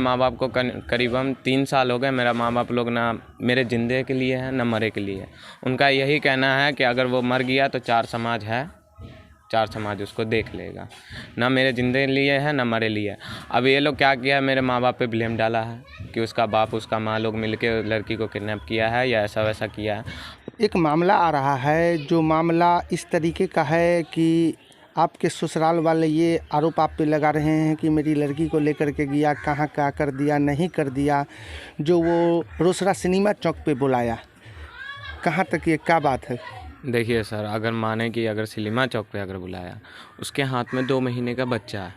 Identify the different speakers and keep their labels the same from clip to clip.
Speaker 1: माँ बाप को करीबन 3 साल हो गए। मेरा माँ बाप लोग ना मेरे जिंदे के लिए है ना मरे के लिए है। उनका यही कहना है कि अगर वो मर गया तो 4 समाज है, 4 समाज उसको देख लेगा। ना मेरे जिंदे लिए है ना मरे लिए। अब ये लोग क्या किया है, मेरे माँ बाप पे ब्लेम डाला है कि उसका बाप उसका माँ लोग मिलके लड़की को किडनैप किया है या ऐसा वैसा किया है।
Speaker 2: एक मामला आ रहा है, जो मामला इस तरीके का है कि आपके ससुराल वाले ये आरोप आप पे लगा रहे हैं कि मेरी लड़की को लेकर के गया, कहाँ क्या कर दिया, नहीं कर दिया, जो वो रोसड़ा सिनेमा चौक पे बुलाया, कहाँ तक ये क्या बात है?
Speaker 1: देखिए सर, अगर माने कि अगर सिनेमा चौक पे अगर बुलाया, उसके हाथ में 2 महीने का बच्चा है,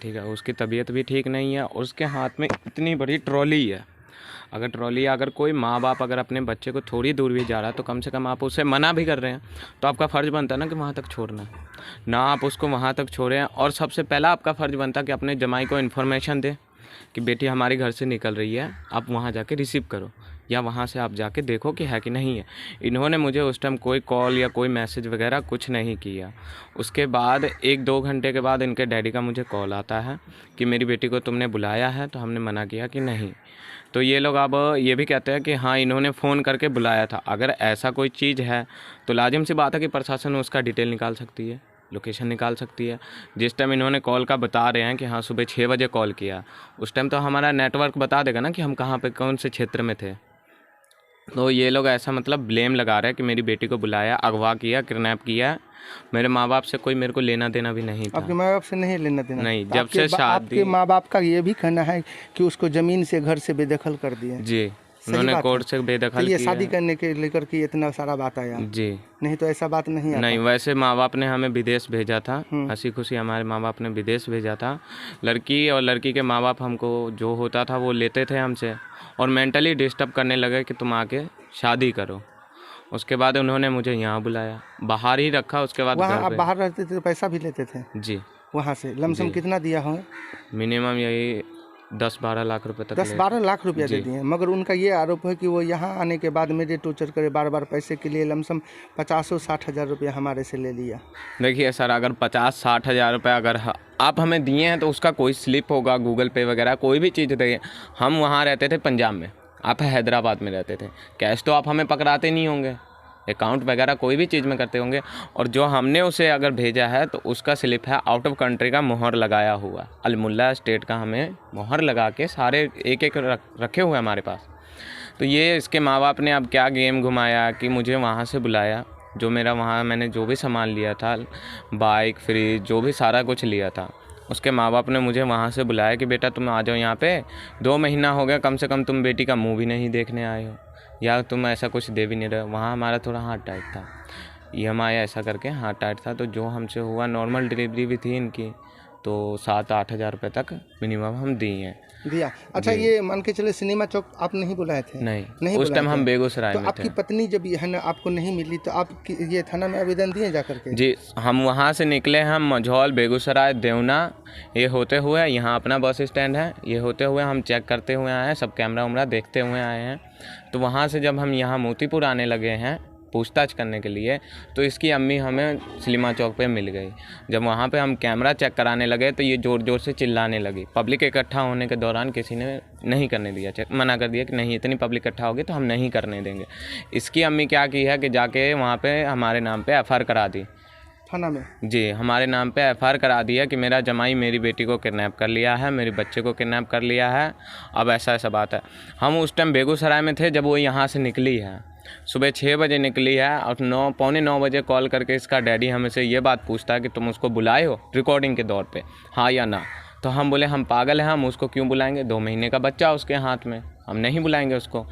Speaker 1: ठीक है, उसकी तबीयत भी ठीक नहीं है और उसके हाथ में इतनी बड़ी ट्रॉली है। अगर कोई माँ बाप अगर अपने बच्चे को थोड़ी दूर भी जा रहा है तो कम से कम आप उससे मना भी कर रहे हैं तो आपका फ़र्ज़ बनता है ना कि वहाँ तक छोड़ना। ना आप उसको वहाँ तक छोड़े हैं और सबसे पहला आपका फ़र्ज़ बनता है कि अपने जमाई को इन्फॉर्मेशन दें कि बेटी हमारी घर से निकल रही है, आप वहाँ जाके रिसीव करो या वहाँ से आप जाके देखो कि है कि नहीं है। इन्होंने मुझे उस टाइम कोई कॉल या कोई मैसेज वगैरह कुछ नहीं किया। उसके बाद 1-2 घंटे के बाद इनके डैडी का मुझे कॉल आता है कि मेरी बेटी को तुमने बुलाया है, तो हमने मना किया कि नहीं। तो ये लोग अब ये भी कहते हैं कि हाँ इन्होंने फ़ोन करके बुलाया था। अगर ऐसा कोई चीज़ है तो लाजिम सी बात है कि प्रशासन उसका डिटेल निकाल सकती है, लोकेशन निकाल सकती है। जिस टाइम इन्होंने कॉल का बता रहे हैं कि हाँ सुबह 6 बजे कॉल किया, उस टाइम तो हमारा नेटवर्क बता देगा ना कि हम कहाँ पे कौन से क्षेत्र में थे। तो ये लोग ऐसा मतलब ब्लेम लगा रहे हैं कि मेरी बेटी को बुलाया, अगवा किया, किडनैप किया। मेरे माँ बाप से कोई मेरे को लेना देना भी नहीं था।
Speaker 2: आपके माँ बाप से नहीं लेना देना?
Speaker 1: नहीं,
Speaker 2: तो
Speaker 1: जब से शादी।
Speaker 2: आपके माँ बाप का ये भी कहना है कि उसको ज़मीन से, घर से बेदखल कर दिए।
Speaker 1: जी, उन्होंने कोर्ट से बेदखल
Speaker 2: ये
Speaker 1: किया।
Speaker 2: शादी करने के लेकर के इतना सारा बात आया
Speaker 1: जी,
Speaker 2: नहीं तो ऐसा बात नहीं आता।
Speaker 1: नहीं, वैसे माँ बाप ने हमें विदेश भेजा था, हंसी खुशी हमारे माँ बाप ने विदेश भेजा था। लड़की और लड़की के माँ बाप हमको जो होता था वो लेते थे हमसे और मेंटली डिस्टर्ब करने लगे कि तुम आके शादी करो। उसके बाद उन्होंने मुझे यहाँ बुलाया, बाहर ही रखा। उसके बाद
Speaker 2: वहाँ
Speaker 1: घर
Speaker 2: आप
Speaker 1: पे।
Speaker 2: बाहर रहते थे तो पैसा भी लेते थे?
Speaker 1: जी,
Speaker 2: वहाँ से लमसम कितना दिया हो?
Speaker 1: मिनिमम यही 10-12 लाख रुपए तक
Speaker 2: 10-12 लाख रुपया दे दिए। मगर उनका ये आरोप है कि वो यहाँ आने के बाद मेरे टॉर्चर करे, बार बार पैसे के लिए लमसम 50-60 हज़ार रुपया हमारे से ले लिया।
Speaker 1: देखिए सर, अगर 50-60 हज़ार रुपये अगर आप हमें दिए हैं तो उसका कोई स्लिप होगा, गूगल पे वगैरह कोई भी चीज़ देंगे। हम वहाँ रहते थे पंजाब में, आप हैदराबाद में रहते थे, कैश तो आप हमें पकड़ाते नहीं होंगे, अकाउंट वगैरह कोई भी चीज़ में करते होंगे। और जो हमने उसे अगर भेजा है तो उसका स्लिप है आउट ऑफ कंट्री का, मोहर लगाया हुआ अल्मुल्ला स्टेट का, हमें मोहर लगा के सारे एक एक रखे हुए हमारे पास। तो ये इसके माँ बाप ने अब क्या गेम घुमाया कि मुझे वहाँ से बुलाया, जो मेरा वहाँ मैंने जो भी सामान लिया था, बाइक, फ्रिज, जो भी सारा कुछ लिया था, उसके माँ बाप ने मुझे वहाँ से बुलाया कि बेटा तुम आ जाओ यहाँ पे, 2 महीना हो गया, कम से कम तुम बेटी का मुँह भी नहीं देखने आए हो या तुम ऐसा कुछ दे भी नहीं रहे हो। वहाँ हमारा थोड़ा हाथ टाइट था, EMI ऐसा करके हाथ टाइट था। तो जो हमसे हुआ, नॉर्मल डिलीवरी भी थी इनकी, तो 7-8 हज़ार रुपये तक मिनिमम हम दिए
Speaker 2: दिया। अच्छा, ये मान के चले सिनेमा चौक आप नहीं बुलाए थे?
Speaker 1: नहीं, उस टाइम हम बेगूसराय में थे।
Speaker 2: आपकी पत्नी जब है ना आपको नहीं मिली तो आप ये थाना में आवेदन दिए जा करके?
Speaker 1: जी, हम वहाँ से निकले, हम मझौल, बेगूसराय, देवना, ये होते हुए यहाँ अपना बस स्टैंड है, ये होते हुए हम चेक करते हुए आए हैं, सब कैमरा वैमरा देखते हुए आए हैं। तो वहाँ से जब हम यहाँ मोतीपुर आने लगे हैं पूछताछ करने के लिए, तो इसकी अम्मी हमें सिनेमा चौक पे मिल गई। जब वहाँ पे हम कैमरा चेक कराने लगे तो ये ज़ोर ज़ोर से चिल्लाने लगी। पब्लिक इकट्ठा होने के दौरान किसी ने नहीं करने दिया, चेक मना कर दिया कि नहीं, इतनी पब्लिक इकट्ठा होगी तो हम नहीं करने देंगे। इसकी अम्मी क्या की है कि जाके वहाँ पे हमारे नाम पे FIR करा दी
Speaker 2: थाना में।
Speaker 1: जी, हमारे नाम पे FIR करा दिया कि मेरा जमाई मेरी बेटी को किडनैप कर लिया है, मेरे बच्चे को किडनैप कर लिया है। अब ऐसा ऐसा बात है। हम उस टाइम बेगूसराय में थे जब वो यहाँ से निकली है, सुबह 6 बजे निकली है और 9-9:15 बजे कॉल करके इसका डैडी हमसे ये बात पूछता है कि तुम उसको बुलाए हो रिकॉर्डिंग के दौर पे, हाँ या ना। तो हम बोले हम पागल हैं, हम उसको क्यों बुलाएंगे, 2 महीने का बच्चा उसके हाथ में, हम नहीं बुलाएंगे उसको।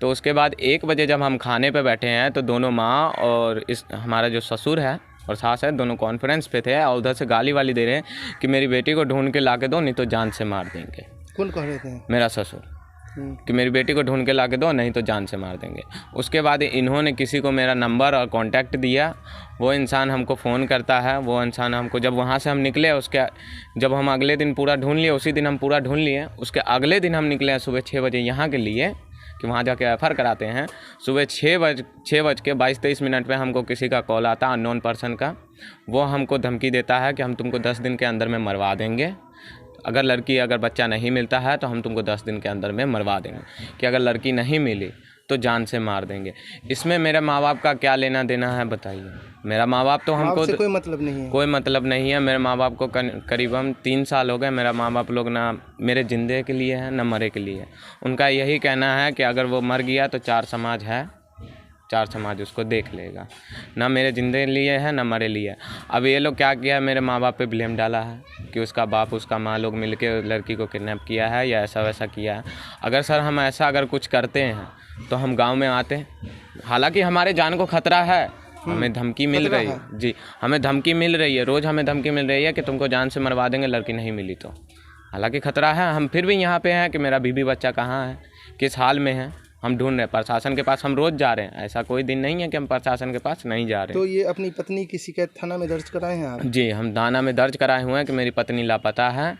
Speaker 1: तो उसके बाद 1 बजे जब हम खाने पे बैठे हैं तो दोनों माँ और इस हमारा जो ससुर है और सास है, दोनों कॉन्फ्रेंस पे थे और उधर से गाली वाली दे रहे हैं कि मेरी बेटी को ढूंढ के ला के दो, नहीं तो जान से मार देंगे।
Speaker 2: कौन कह रहे थे?
Speaker 1: मेरा ससुर, कि मेरी बेटी को ढूंढ के ला के दो, नहीं तो जान से मार देंगे। उसके बाद इन्होंने किसी को मेरा नंबर और कांटेक्ट दिया, वो इंसान हमको फ़ोन करता है। वो इंसान हमको, जब वहाँ से हम निकले, उसके जब हम अगले दिन पूरा ढूंढ लिए, उसी दिन हम पूरा ढूंढ लिए, उसके अगले दिन हम निकले सुबह 6 बजे यहाँ के लिए कि वहाँ जाके FIR कराते हैं। सुबह 6:22 पे हमको किसी का कॉल आता, अननोन पर्सन का। वो हमको धमकी देता है कि हम तुमको 10 दिन के अंदर में मरवा देंगे अगर लड़की अगर बच्चा नहीं मिलता है तो हम तुमको 10 दिन के अंदर में मरवा देंगे, कि अगर लड़की नहीं मिली तो जान से मार देंगे। इसमें मेरे माँ बाप का क्या लेना देना है बताइए। मेरा माँ बाप तो हमको
Speaker 2: आपसे कोई मतलब नहीं है।
Speaker 1: कोई मतलब नहीं है। मेरे माँ बाप को करीबन 3 साल हो गए। मेरा माँ बाप लोग ना मेरे जिंदे के लिए है ना मरे के लिए है। उनका यही कहना है कि अगर वो मर गया तो 4 समाज है, 4 समाज उसको देख लेगा, ना मेरे जिंदे लिए है ना मरे लिए। अब ये लोग क्या किया है, मेरे माँ बाप पे ब्लेम डाला है कि उसका बाप उसका माँ लोग मिलके लड़की को किडनैप किया है या ऐसा वैसा किया है। अगर सर हम ऐसा अगर कुछ करते हैं तो हम गांव में आते हैं, हालांकि हमारे जान को खतरा है, हमें धमकी मिल रही है जी, हमें धमकी मिल रही है, रोज़ हमें धमकी मिल रही है कि तुमको जान से मरवा देंगे लड़की नहीं मिली तो। हालांकि खतरा है, हम फिर भी यहाँ पे हैं कि मेरा बीबी बच्चा कहाँ है, किस हाल में है, हम ढूंढ रहे हैं। प्रशासन के पास हम रोज़ जा रहे हैं, ऐसा कोई दिन नहीं है कि हम प्रशासन के पास नहीं जा रहे हैं।
Speaker 2: तो ये अपनी पत्नी की शिकायत थाना में दर्ज कराए हैं आप?
Speaker 1: जी, हम थाना में दर्ज कराए हुए हैं कि मेरी पत्नी लापता है,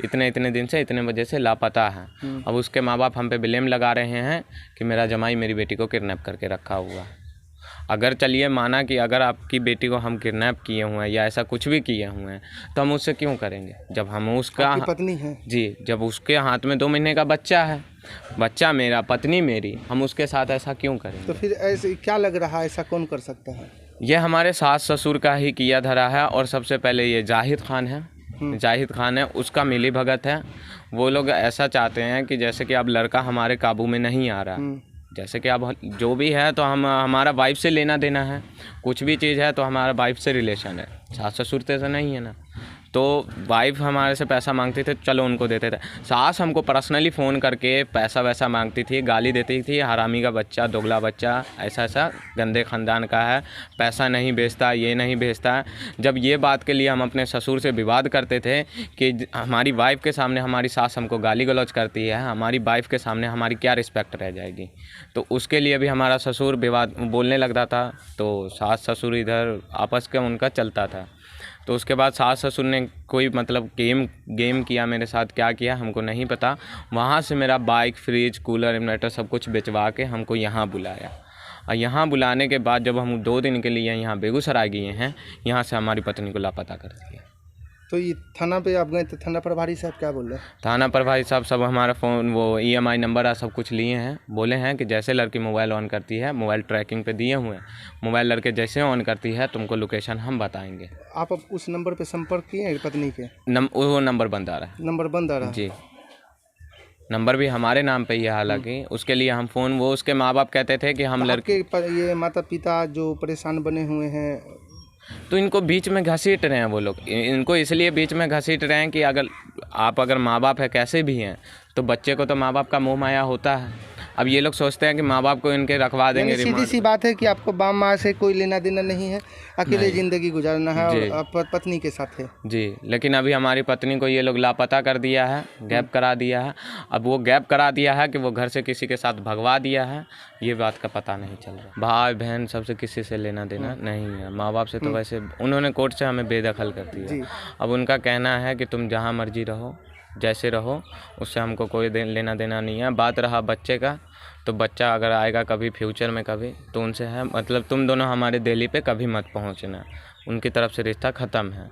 Speaker 1: इतने दिन से इतने बजे से लापता है। अब उसके माँ बाप हम पे ब्लेम लगा रहे हैं कि मेरा जमाई मेरी बेटी को किडनैप करके रखा हुआ है। अगर चलिए माना कि अगर आपकी बेटी को हम किडनैप किए हुए हैं या ऐसा कुछ भी किए हुए हैं तो हम उससे क्यों करेंगे, जब हम उसका
Speaker 2: आपकी पत्नी है
Speaker 1: जी, जब उसके हाथ में 2 महीने का बच्चा है, बच्चा मेरा पत्नी मेरी, हम उसके साथ ऐसा क्यों करेंगे।
Speaker 2: तो फिर ऐसे क्या लग रहा है, ऐसा कौन कर सकता है?
Speaker 1: ये हमारे सास ससुर का ही किया धरा है। और सबसे पहले ये जाहिद खान है, जाहिद खान है, उसका मिली भगत है। वो लोग ऐसा चाहते हैं कि जैसे कि अब लड़का हमारे काबू में नहीं आ रहा, जैसे कि अब जो भी है तो हम हमारा वाइफ से लेना देना है, कुछ भी चीज़ है तो हमारा वाइफ से रिलेशन है, सास ससुर से नहीं है ना। तो वाइफ हमारे से पैसा मांगती थी, चलो उनको देते थे। सास हमको पर्सनली फ़ोन करके पैसा वैसा मांगती थी, गाली देती थी, हरामी का बच्चा, दोगला बच्चा, ऐसा ऐसा गंदे ख़ानदान का है, पैसा नहीं भेजता, ये नहीं भेजता। जब ये बात के लिए हम अपने ससुर से विवाद करते थे कि हमारी वाइफ के सामने हमारी सास हमको गाली गलौज करती है, हमारी वाइफ के सामने हमारी क्या रिस्पेक्ट रह जाएगी, तो उसके लिए भी हमारा ससुर विवाद बोलने लगता था। तो सास ससुर इधर आपस के उनका चलता था। तो उसके बाद सास ससुर ने कोई मतलब गेम किया मेरे साथ, क्या किया हमको नहीं पता। वहाँ से मेरा बाइक, फ्रिज, कूलर, इन्वर्टर सब कुछ बेचवा के हमको यहाँ बुलाया। और यहाँ बुलाने के बाद जब हम 2 दिन के लिए यहाँ बेगूसराय गए हैं, यहाँ से हमारी पत्नी को लापता कर दिया।
Speaker 2: तो ये थाना पे आप गए तो थाना प्रभारी साहब क्या बोल रहे हैं?
Speaker 1: थाना प्रभारी साहब सब हमारा फ़ोन वो EMI नंबर सब कुछ लिए हैं, बोले हैं कि जैसे लड़की मोबाइल ऑन करती है, मोबाइल ट्रैकिंग पे दिए हुए हैं, मोबाइल लड़के जैसे ऑन करती है तुमको लोकेशन हम बताएंगे।
Speaker 2: आप अब उस नंबर पे संपर्क किए हैं पत्नी के?
Speaker 1: वो नंबर बंद आ रहा है।
Speaker 2: नंबर बंद आ रहा है
Speaker 1: जी, नंबर भी हमारे नाम पे ही है, हालांकि उसके लिए हम फ़ोन, वो उसके माँ बाप कहते थे कि हम लड़के
Speaker 2: ये माता पिता जो परेशान बने हुए हैं,
Speaker 1: तो इनको बीच में घसीट रहे हैं वो लोग। इनको इसलिए बीच में घसीट रहे हैं कि अगर माँ बाप है कैसे भी हैं तो बच्चे को तो माँ बाप का मोह माया होता है। अब ये लोग सोचते हैं कि माँ बाप को इनके रखवा देंगे।
Speaker 2: सीधी सी बात है कि आपको बाप माँ से कोई लेना देना नहीं है, अकेले ज़िंदगी गुजारना है और आप पत्नी के साथ है
Speaker 1: जी। लेकिन अभी हमारी पत्नी को ये लोग लापता कर दिया है, गैप करा दिया है। अब वो गैप करा दिया है कि वो घर से किसी के साथ भगवा दिया है, ये बात का पता नहीं चल रहा। भाई बहन सबसे किसी से लेना देना नहीं है, माँ बाप से तो वैसे उन्होंने कोर्ट से हमें बेदखल कर दिया। अब उनका कहना है कि तुम जहाँ मर्जी रहो, जैसे रहो, उससे हमको कोई लेना देना नहीं है। बात रहा बच्चे का, तो बच्चा अगर आएगा कभी फ्यूचर में कभी तो उनसे है मतलब तुम दोनों हमारे दिल्ली पे कभी मत पहुंचना, उनकी तरफ से रिश्ता ख़त्म है।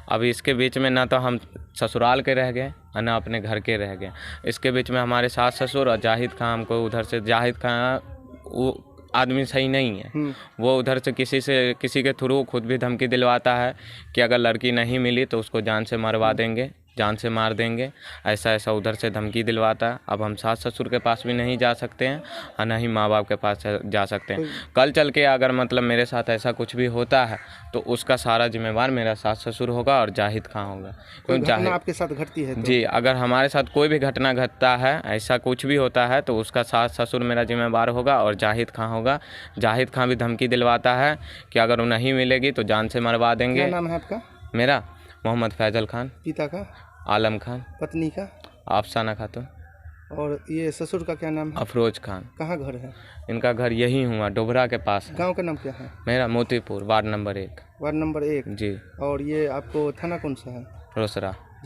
Speaker 1: अब इसके बीच में ना तो हम ससुराल के रह गए और ना अपने घर के रह गए। इसके बीच में हमारे सास ससुर और जाहिद खां हमको उधर से, जाहिद खां वो आदमी सही नहीं है, वो उधर से किसी के थ्रू खुद भी धमकी दिलवाता है कि अगर लड़की नहीं मिली तो उसको जान से मरवा देंगे, जान से मार देंगे, ऐसा ऐसा उधर से धमकी दिलवाता है। अब हम सास ससुर के पास भी नहीं जा सकते हैं और ना ही माँ बाप के पास जा सकते हैं। कल चल के अगर मतलब मेरे साथ ऐसा कुछ भी होता है तो उसका सारा जिम्मेवार मेरा सास ससुर होगा और जाहिद खां होगा।
Speaker 2: क्योंकि आपके साथ घटती है तो?
Speaker 1: जी, अगर हमारे साथ कोई भी घटना घटता है, ऐसा कुछ भी होता है तो उसका सास ससुर मेरा जिम्मेवार होगा और जाहिद खां होगा। जाहिद खां भी धमकी दिलवाता है कि अगर वो नहीं मिलेगी तो जान से मरवा देंगे।
Speaker 2: क्या नाम है आपका?
Speaker 1: मेरा मोहम्मद फैजल खान।
Speaker 2: पिता का?
Speaker 1: आलम खान।
Speaker 2: पत्नी का?
Speaker 1: अफसाना खातून।
Speaker 2: और ये ससुर का क्या नाम है?
Speaker 1: अफरोज खान।
Speaker 2: कहाँ घर है
Speaker 1: इनका? घर यही हुआ डोबरा के पास है।
Speaker 2: गांव का नाम क्या है?
Speaker 1: मेरा Motipur, ward number 1।
Speaker 2: Ward number 1
Speaker 1: जी।
Speaker 2: और ये आपको थाना कौन सा है?
Speaker 1: रोसड़ा।